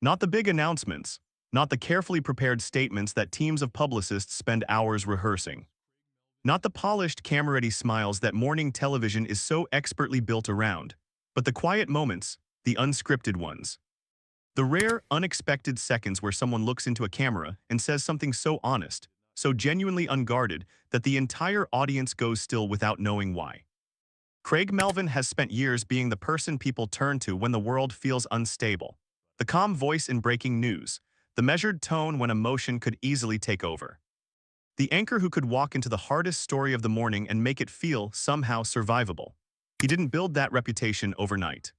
Not the big announcements, not the carefully prepared statements that teams of publicists spend hours rehearsing. Not the polished camera-ready smiles that morning television is so expertly built around, but the quiet moments, the unscripted ones. The rare, unexpected seconds where someone looks into a camera and says something so honest, so genuinely unguarded, that the entire audience goes still without knowing why. Craig Melvin has spent years being the person people turn to when the world feels unstable. The calm voice in breaking news, the measured tone when emotion could easily take over. The anchor who could walk into the hardest story of the morning and make it feel somehow survivable. He didn't build that reputation overnight.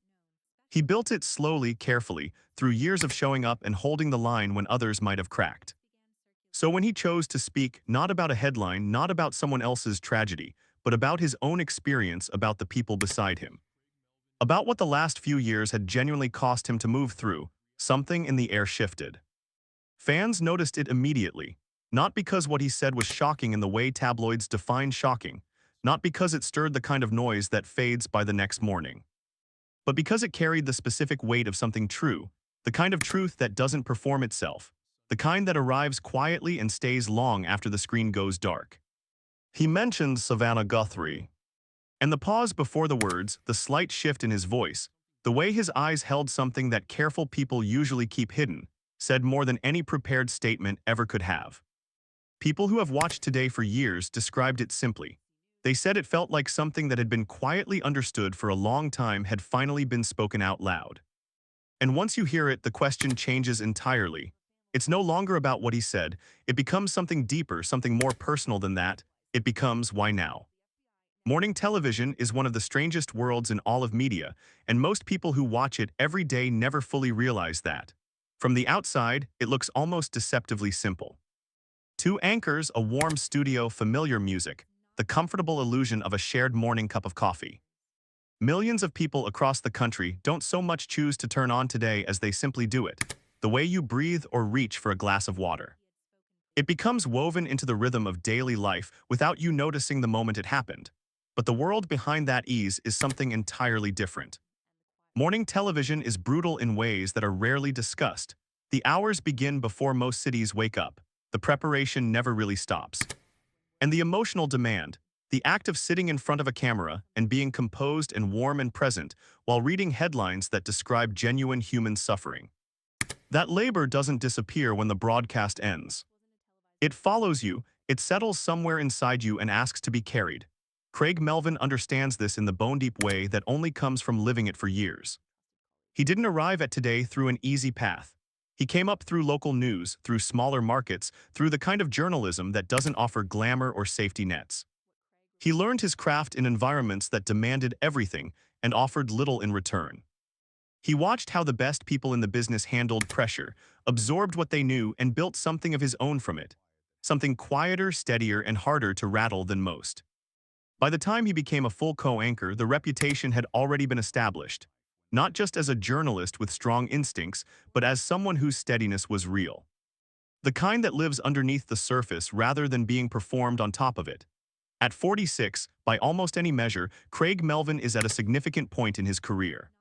He built it slowly, carefully, through years of showing up and holding the line when others might have cracked. So when he chose to speak not about a headline, not about someone else's tragedy, but about his own experience, about the people beside him, about what the last few years had genuinely cost him to move through, something in the air shifted. Fans noticed it immediately, not because what he said was shocking in the way tabloids define shocking, not because it stirred the kind of noise that fades by the next morning, but because it carried the specific weight of something true, the kind of truth that doesn't perform itself, the kind that arrives quietly and stays long after the screen goes dark. He mentioned Savannah Guthrie, and the pause before the words, the slight shift in his voice, the way his eyes held something that careful people usually keep hidden, said more than any prepared statement ever could have. People who have watched Today for years described it simply. They said it felt like something that had been quietly understood for a long time had finally been spoken out loud. And once you hear it, the question changes entirely. It's no longer about what he said. It becomes something deeper, something more personal than that. It becomes, why now? Morning television is one of the strangest worlds in all of media, and most people who watch it every day never fully realize that. From the outside, it looks almost deceptively simple. Two anchors, a warm studio, familiar music, the comfortable illusion of a shared morning cup of coffee. Millions of people across the country don't so much choose to turn on Today as they simply do it, the way you breathe or reach for a glass of water. It becomes woven into the rhythm of daily life without you noticing the moment it happened. But the world behind that ease is something entirely different. Morning television is brutal in ways that are rarely discussed. The hours begin before most cities wake up. The preparation never really stops. And the emotional demand, the act of sitting in front of a camera and being composed and warm and present while reading headlines that describe genuine human suffering. That labor doesn't disappear when the broadcast ends. It follows you, it settles somewhere inside you and asks to be carried. Craig Melvin understands this in the bone-deep way that only comes from living it for years. He didn't arrive at Today through an easy path. He came up through local news, through smaller markets, through the kind of journalism that doesn't offer glamour or safety nets. He learned his craft in environments that demanded everything and offered little in return. He watched how the best people in the business handled pressure, absorbed what they knew, and built something of his own from it. Something quieter, steadier, and harder to rattle than most. By the time he became a full co-anchor, the reputation had already been established, not just as a journalist with strong instincts, but as someone whose steadiness was real. The kind that lives underneath the surface rather than being performed on top of it. At 46, by almost any measure, Craig Melvin is at a significant point in his career.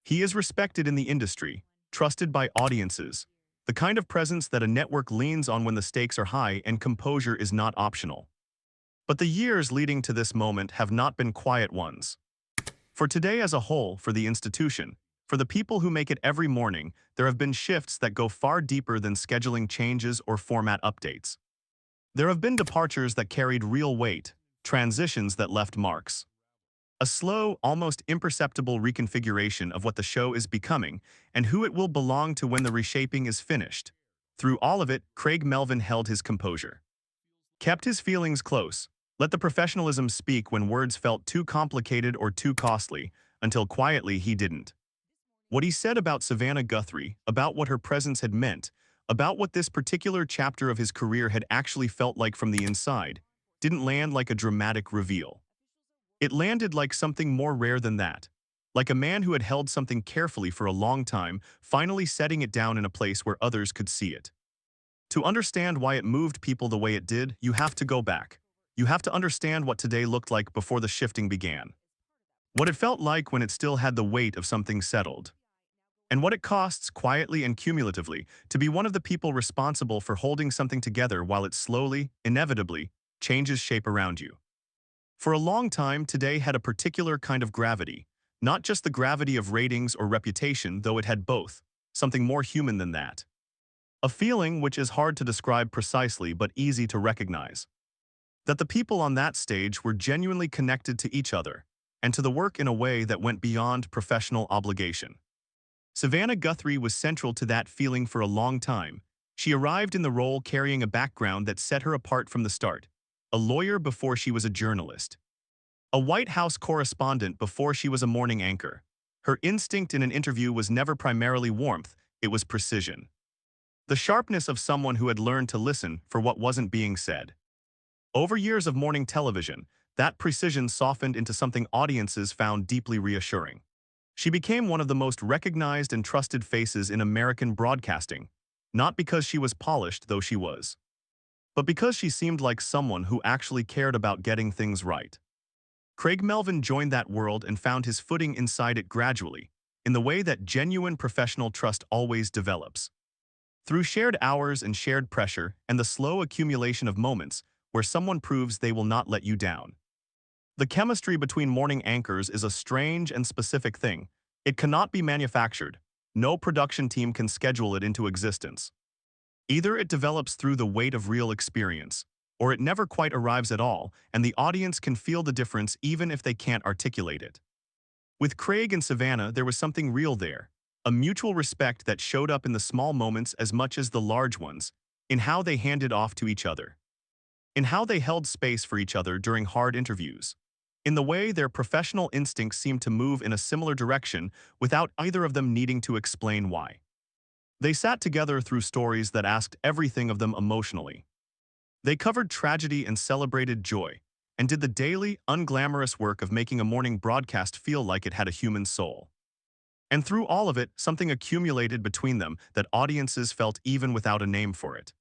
He is respected in the industry, trusted by audiences, the kind of presence that a network leans on when the stakes are high and composure is not optional. But the years leading to this moment have not been quiet ones. For Today as a whole, for the institution, for the people who make it every morning, there have been shifts that go far deeper than scheduling changes or format updates. There have been departures that carried real weight, transitions that left marks. A slow, almost imperceptible reconfiguration of what the show is becoming and who it will belong to when the reshaping is finished. Through all of it, Craig Melvin held his composure. Kept his feelings close, let the professionalism speak when words felt too complicated or too costly, until quietly he didn't. What he said about Savannah Guthrie, about what her presence had meant, about what this particular chapter of his career had actually felt like from the inside, didn't land like a dramatic reveal. It landed like something more rare than that, like a man who had held something carefully for a long time, finally setting it down in a place where others could see it. To understand why it moved people the way it did, you have to go back. You have to understand what Today looked like before the shifting began. What it felt like when it still had the weight of something settled. and what it costs quietly and cumulatively to be one of the people responsible for holding something together while it slowly, inevitably, changes shape around you. For a long time, Today had a particular kind of gravity, not just the gravity of ratings or reputation, though it had both, something more human than that. A feeling which is hard to describe precisely but easy to recognize. That the people on that stage were genuinely connected to each other, and to the work in a way that went beyond professional obligation. Savannah Guthrie was central to that feeling for a long time. She arrived in the role carrying a background that set her apart from the start. A lawyer before she was a journalist. A White House correspondent before she was a morning anchor. Her instinct in an interview was never primarily warmth, it was precision. The sharpness of someone who had learned to listen for what wasn't being said. Over years of morning television, that precision softened into something audiences found deeply reassuring. She became one of the most recognized and trusted faces in American broadcasting, not because she was polished, though she was, but because she seemed like someone who actually cared about getting things right. Craig Melvin joined that world and found his footing inside it gradually, in the way that genuine professional trust always develops. Through shared hours and shared pressure and the slow accumulation of moments where someone proves they will not let you down. The chemistry between morning anchors is a strange and specific thing. It cannot be manufactured. No production team can schedule it into existence. Either it develops through the weight of real experience, or it never quite arrives at all, and the audience can feel the difference even if they can't articulate it. With Craig and Savannah, there was something real there, a mutual respect that showed up in the small moments as much as the large ones, in how they handed off to each other, in how they held space for each other during hard interviews, in the way their professional instincts seemed to move in a similar direction without either of them needing to explain why. They sat together through stories that asked everything of them emotionally. They covered tragedy and celebrated joy, and did the daily, unglamorous work of making a morning broadcast feel like it had a human soul. And through all of it, something accumulated between them that audiences felt even without a name for it.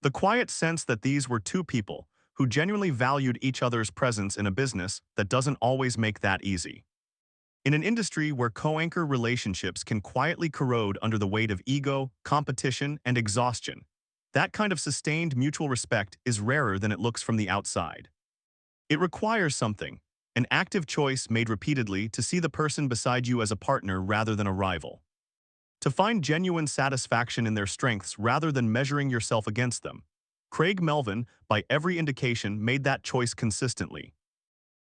The quiet sense that these were two people who genuinely valued each other's presence in a business that doesn't always make that easy. In an industry where co-anchor relationships can quietly corrode under the weight of ego, competition, and exhaustion, that kind of sustained mutual respect is rarer than it looks from the outside. It requires something, an active choice made repeatedly to see the person beside you as a partner rather than a rival. To find genuine satisfaction in their strengths rather than measuring yourself against them. Craig Melvin, by every indication, made that choice consistently.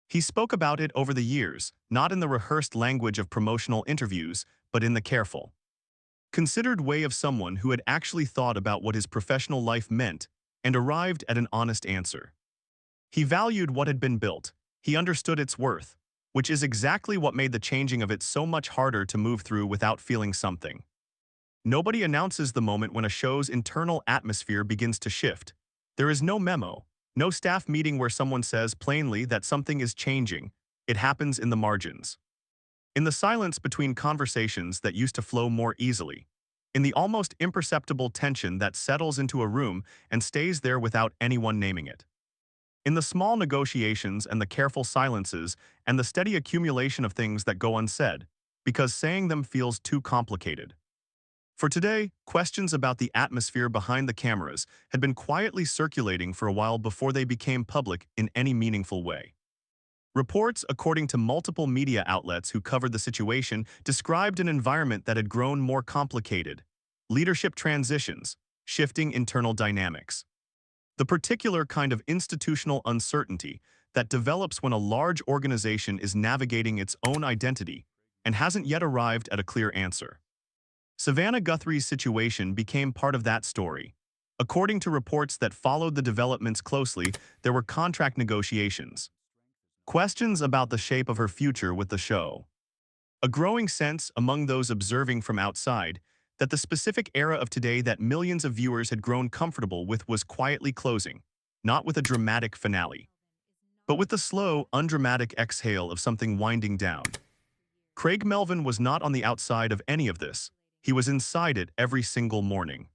He spoke about it over the years, not in the rehearsed language of promotional interviews, but in the careful, considered way of someone who had actually thought about what his professional life meant and arrived at an honest answer. He valued what had been built, he understood its worth, which is exactly what made the changing of it so much harder to move through without feeling something. Nobody announces the moment when a show's internal atmosphere begins to shift. There is no memo, no staff meeting where someone says plainly that something is changing. It happens in the margins. In the silence between conversations that used to flow more easily. In the almost imperceptible tension that settles into a room and stays there without anyone naming it. In the small negotiations and the careful silences and the steady accumulation of things that go unsaid, because saying them feels too complicated. For today, questions about the atmosphere behind the cameras had been quietly circulating for a while before they became public in any meaningful way. Reports, according to multiple media outlets who covered the situation, described an environment that had grown more complicated. Leadership transitions, shifting internal dynamics. The particular kind of institutional uncertainty that develops when a large organization is navigating its own identity and hasn't yet arrived at a clear answer. Savannah Guthrie's situation became part of that story. According to reports that followed the developments closely, there were contract negotiations. Questions about the shape of her future with the show. A growing sense among those observing from outside that the specific era of Today that millions of viewers had grown comfortable with was quietly closing, not with a dramatic finale, but with the slow, undramatic exhale of something winding down. Craig Melvin was not on the outside of any of this. He was inside it every single morning.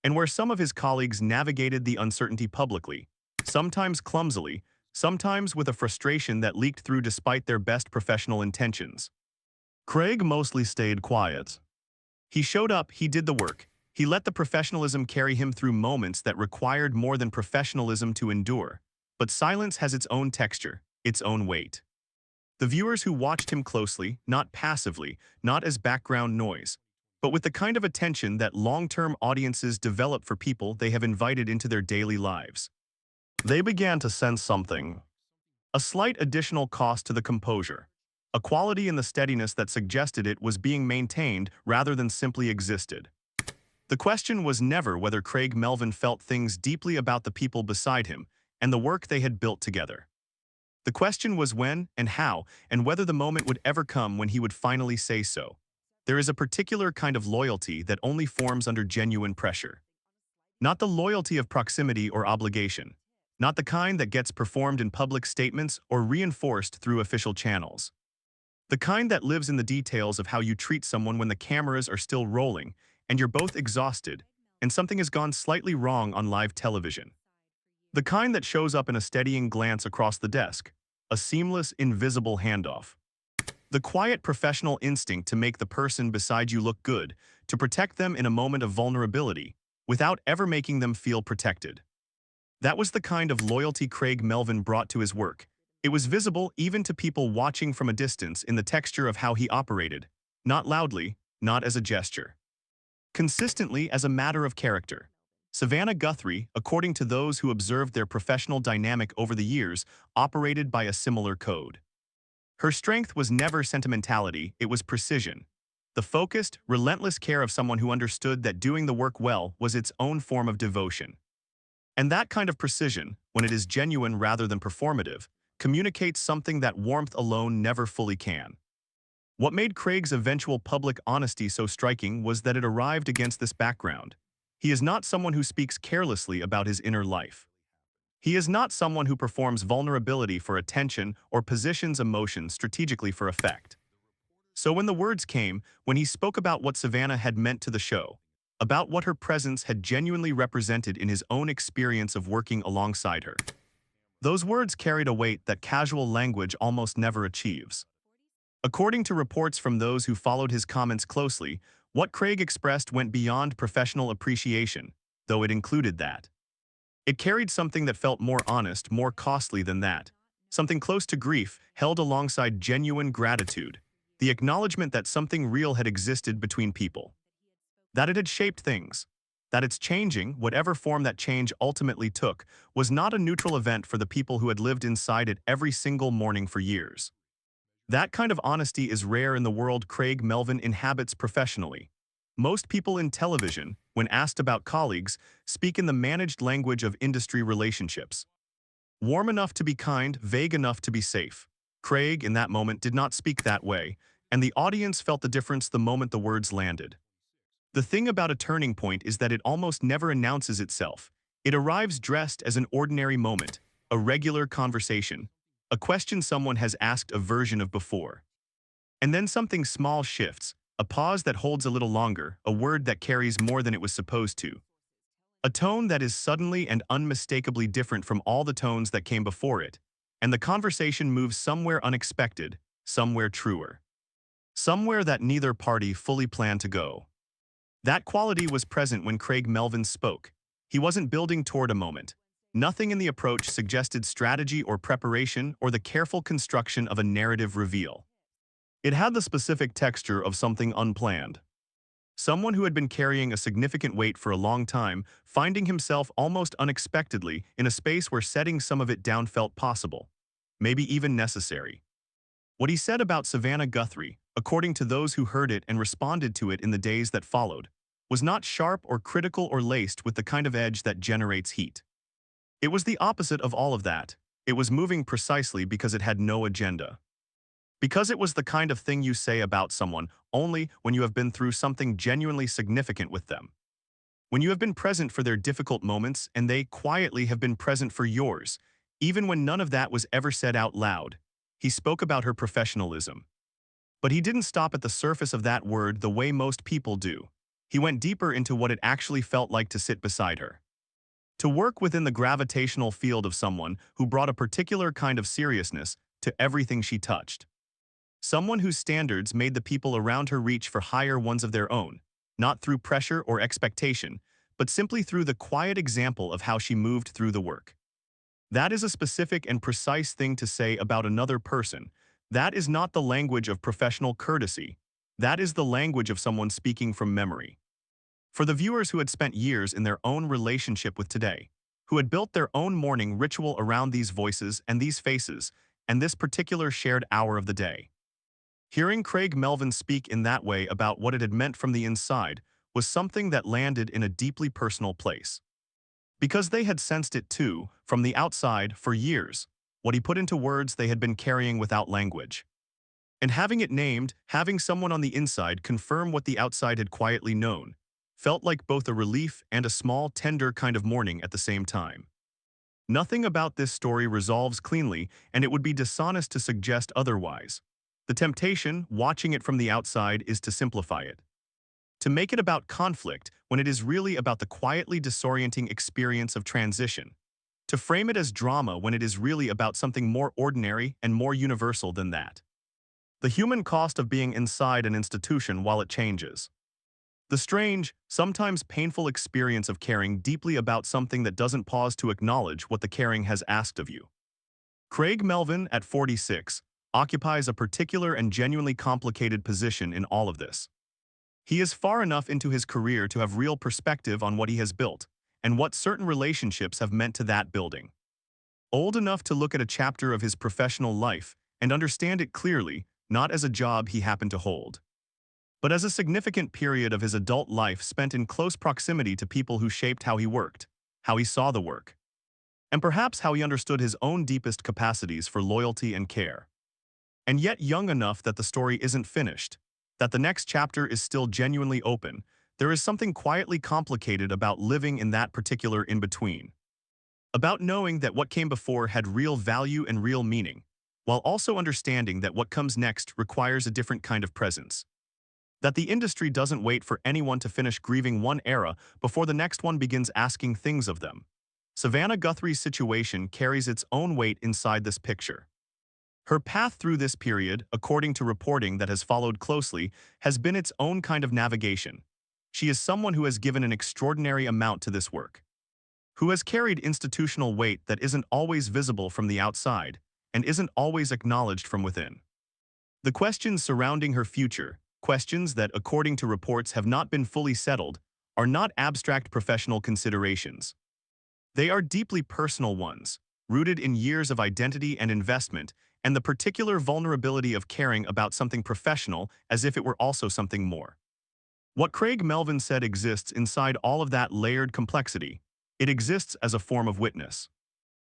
And where some of his colleagues navigated the uncertainty publicly, sometimes clumsily, sometimes with a frustration that leaked through despite their best professional intentions, Craig mostly stayed quiet. He showed up, he did the work. He let the professionalism carry him through moments that required more than professionalism to endure. But silence has its own texture, its own weight. The viewers who watched him closely, not passively, not as background noise, but with the kind of attention that long-term audiences develop for people they have invited into their daily lives. They began to sense something. A slight additional cost to the composure. A quality in the steadiness that suggested it was being maintained rather than simply existed. The question was never whether Craig Melvin felt things deeply about the people beside him and the work they had built together. The question was when and how, and whether the moment would ever come when he would finally say so. There is a particular kind of loyalty that only forms under genuine pressure. Not the loyalty of proximity or obligation. Not the kind that gets performed in public statements or reinforced through official channels. The kind that lives in the details of how you treat someone when the cameras are still rolling and you're both exhausted and something has gone slightly wrong on live television. The kind that shows up in a steadying glance across the desk, a seamless, invisible handoff. The quiet professional instinct to make the person beside you look good, to protect them in a moment of vulnerability, without ever making them feel protected. That was the kind of loyalty Craig Melvin brought to his work. It was visible even to people watching from a distance in the texture of how he operated, not loudly, not as a gesture. Consistently as a matter of character. Savannah Guthrie, according to those who observed their professional dynamic over the years, operated by a similar code. Her strength was never sentimentality, it was precision. The focused, relentless care of someone who understood that doing the work well was its own form of devotion. And that kind of precision, when it is genuine rather than performative, communicates something that warmth alone never fully can. What made Craig's eventual public honesty so striking was that it arrived against this background. He is not someone who speaks carelessly about his inner life. He is not someone who performs vulnerability for attention or positions emotions strategically for effect. So when the words came, when he spoke about what Savannah had meant to the show, about what her presence had genuinely represented in his own experience of working alongside her, those words carried a weight that casual language almost never achieves. According to reports from those who followed his comments closely, what Craig expressed went beyond professional appreciation, though it included that. It carried something that felt more honest, more costly than that. Something close to grief, held alongside genuine gratitude. The acknowledgement that something real had existed between people. That it had shaped things. That its changing, whatever form that change ultimately took, was not a neutral event for the people who had lived inside it every single morning for years. That kind of honesty is rare in the world Craig Melvin inhabits professionally. Most people in television, when asked about colleagues, speak in the managed language of industry relationships. Warm enough to be kind, vague enough to be safe. Craig, in that moment, did not speak that way, and the audience felt the difference the moment the words landed. The thing about a turning point is that it almost never announces itself. It arrives dressed as an ordinary moment, a regular conversation, a question someone has asked a version of before. And then something small shifts, a pause that holds a little longer, a word that carries more than it was supposed to. A tone that is suddenly and unmistakably different from all the tones that came before it, and the conversation moves somewhere unexpected, somewhere truer. Somewhere that neither party fully planned to go. That quality was present when Craig Melvin spoke. He wasn't building toward a moment. Nothing in the approach suggested strategy or preparation or the careful construction of a narrative reveal. It had the specific texture of something unplanned. Someone who had been carrying a significant weight for a long time, finding himself almost unexpectedly in a space where setting some of it down felt possible, maybe even necessary. What he said about Savannah Guthrie, according to those who heard it and responded to it in the days that followed, was not sharp or critical or laced with the kind of edge that generates heat. It was the opposite of all of that. It was moving precisely because it had no agenda. Because it was the kind of thing you say about someone only when you have been through something genuinely significant with them. When you have been present for their difficult moments and they quietly have been present for yours, even when none of that was ever said out loud. He spoke about her professionalism. But he didn't stop at the surface of that word the way most people do. He went deeper into what it actually felt like to sit beside her. To work within the gravitational field of someone who brought a particular kind of seriousness to everything she touched. Someone whose standards made the people around her reach for higher ones of their own, not through pressure or expectation, but simply through the quiet example of how she moved through the work. That is a specific and precise thing to say about another person. That is not the language of professional courtesy. That is the language of someone speaking from memory. For the viewers who had spent years in their own relationship with today, who had built their own morning ritual around these voices and these faces, and this particular shared hour of the day. Hearing Craig Melvin speak in that way about what it had meant from the inside was something that landed in a deeply personal place. Because they had sensed it too, from the outside, for years, what he put into words they had been carrying without language. And having it named, having someone on the inside confirm what the outside had quietly known, felt like both a relief and a small, tender kind of mourning at the same time. Nothing about this story resolves cleanly, and it would be dishonest to suggest otherwise. The temptation, watching it from the outside, is to simplify it. To make it about conflict when it is really about the quietly disorienting experience of transition. To frame it as drama when it is really about something more ordinary and more universal than that. The human cost of being inside an institution while it changes. The strange, sometimes painful experience of caring deeply about something that doesn't pause to acknowledge what the caring has asked of you. Craig Melvin, at 46, occupies a particular and genuinely complicated position in all of this. He is far enough into his career to have real perspective on what he has built, and what certain relationships have meant to that building. Old enough to look at a chapter of his professional life and understand it clearly, not as a job he happened to hold, but as a significant period of his adult life spent in close proximity to people who shaped how he worked, how he saw the work, and perhaps how he understood his own deepest capacities for loyalty and care. And yet young enough that the story isn't finished, that the next chapter is still genuinely open. There is something quietly complicated about living in that particular in-between. About knowing that what came before had real value and real meaning, while also understanding that what comes next requires a different kind of presence. That the industry doesn't wait for anyone to finish grieving one era before the next one begins asking things of them. Savannah Guthrie's situation carries its own weight inside this picture. Her path through this period, according to reporting that has followed closely, has been its own kind of navigation. She is someone who has given an extraordinary amount to this work, who has carried institutional weight that isn't always visible from the outside and isn't always acknowledged from within. The questions surrounding her future, questions that, according to reports, have not been fully settled, are not abstract professional considerations. They are deeply personal ones, rooted in years of identity and investment, and the particular vulnerability of caring about something professional as if it were also something more. What Craig Melvin said exists inside all of that layered complexity. It exists as a form of witness.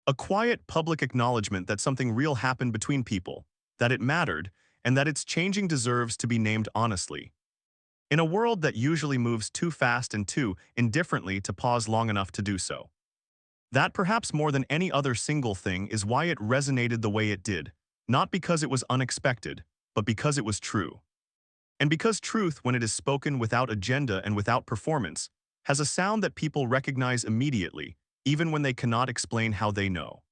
A quiet public acknowledgement that something real happened between people, that it mattered, and that its changing deserves to be named honestly. In a world that usually moves too fast and too indifferently to pause long enough to do so. That perhaps more than any other single thing is why it resonated the way it did, not because it was unexpected, but because it was true. And because truth, when it is spoken without agenda and without performance, has a sound that people recognize immediately, even when they cannot explain how they know.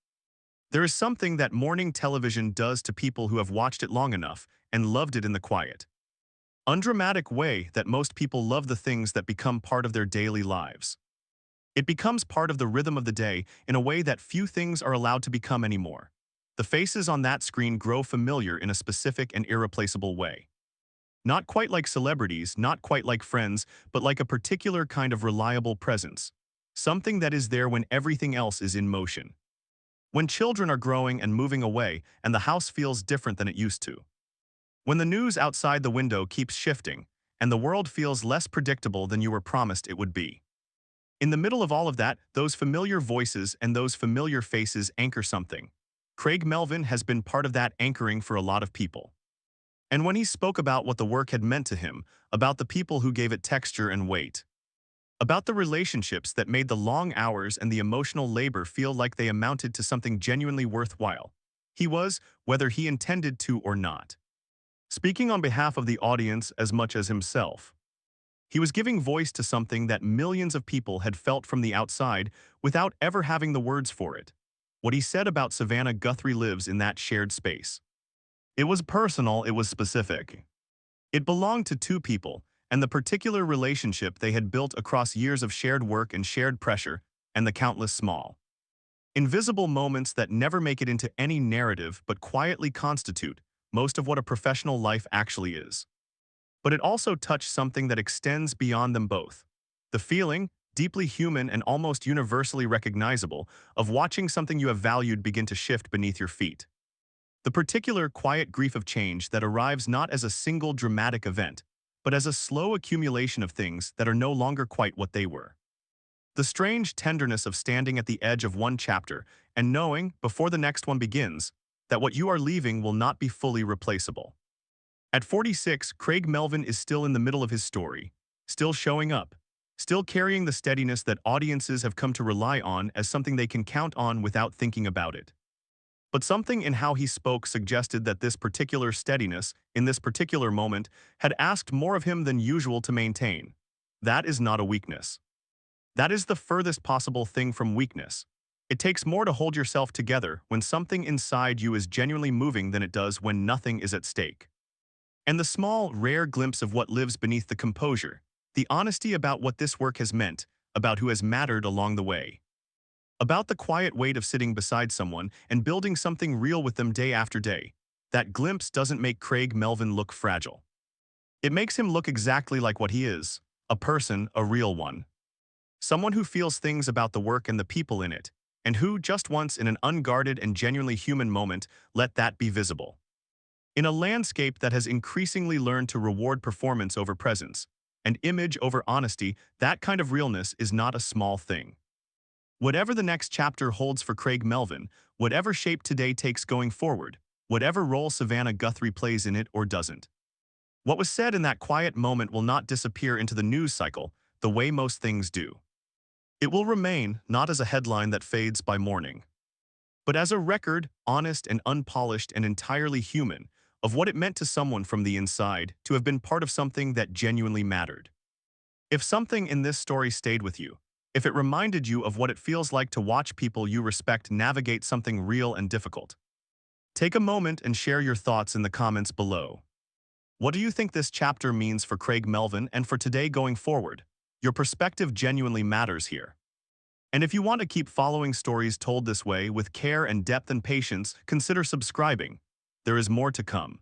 There is something that morning television does to people who have watched it long enough and loved it in the quiet, undramatic way that most people love the things that become part of their daily lives. It becomes part of the rhythm of the day in a way that few things are allowed to become anymore. The faces on that screen grow familiar in a specific and irreplaceable way. Not quite like celebrities, not quite like friends, but like a particular kind of reliable presence. Something that is there when everything else is in motion. When children are growing and moving away and the house feels different than it used to. When the news outside the window keeps shifting and the world feels less predictable than you were promised it would be. In the middle of all of that, those familiar voices and those familiar faces anchor something. Craig Melvin has been part of that anchoring for a lot of people. And when he spoke about what the work had meant to him, about the people who gave it texture and weight, about the relationships that made the long hours and the emotional labor feel like they amounted to something genuinely worthwhile, he was, whether he intended to or not, speaking on behalf of the audience as much as himself. He was giving voice to something that millions of people had felt from the outside without ever having the words for it. What he said about Savannah Guthrie lives in that shared space. It was personal, it was specific. It belonged to two people, and the particular relationship they had built across years of shared work and shared pressure, and the countless small, invisible moments that never make it into any narrative but quietly constitute most of what a professional life actually is. But it also touched something that extends beyond them both. The feeling, deeply human and almost universally recognizable, of watching something you have valued begin to shift beneath your feet. The particular quiet grief of change that arrives not as a single dramatic event, but as a slow accumulation of things that are no longer quite what they were. The strange tenderness of standing at the edge of one chapter and knowing, before the next one begins, that what you are leaving will not be fully replaceable. At 46, Craig Melvin is still in the middle of his story, still showing up, still carrying the steadiness that audiences have come to rely on as something they can count on without thinking about it. But something in how he spoke suggested that this particular steadiness, in this particular moment, had asked more of him than usual to maintain. That is not a weakness. That is the furthest possible thing from weakness. It takes more to hold yourself together when something inside you is genuinely moving than it does when nothing is at stake. And the small, rare glimpse of what lives beneath the composure, the honesty about what this work has meant, about who has mattered along the way. About the quiet weight of sitting beside someone and building something real with them day after day. That glimpse doesn't make Craig Melvin look fragile. It makes him look exactly like what he is, a person, a real one. Someone who feels things about the work and the people in it, and who, just once in an unguarded and genuinely human moment, let that be visible. In a landscape that has increasingly learned to reward performance over presence, and image over honesty, that kind of realness is not a small thing. Whatever the next chapter holds for Craig Melvin, whatever shape today takes going forward, whatever role Savannah Guthrie plays in it or doesn't, what was said in that quiet moment will not disappear into the news cycle the way most things do. It will remain not as a headline that fades by morning, but as a record, honest and unpolished and entirely human, of what it meant to someone from the inside to have been part of something that genuinely mattered. If something in this story stayed with you, if it reminded you of what it feels like to watch people you respect navigate something real and difficult, take a moment and share your thoughts in the comments below. What do you think this chapter means for Craig Melvin and for today going forward? Your perspective genuinely matters here. And if you want to keep following stories told this way with care and depth and patience, consider subscribing. There is more to come.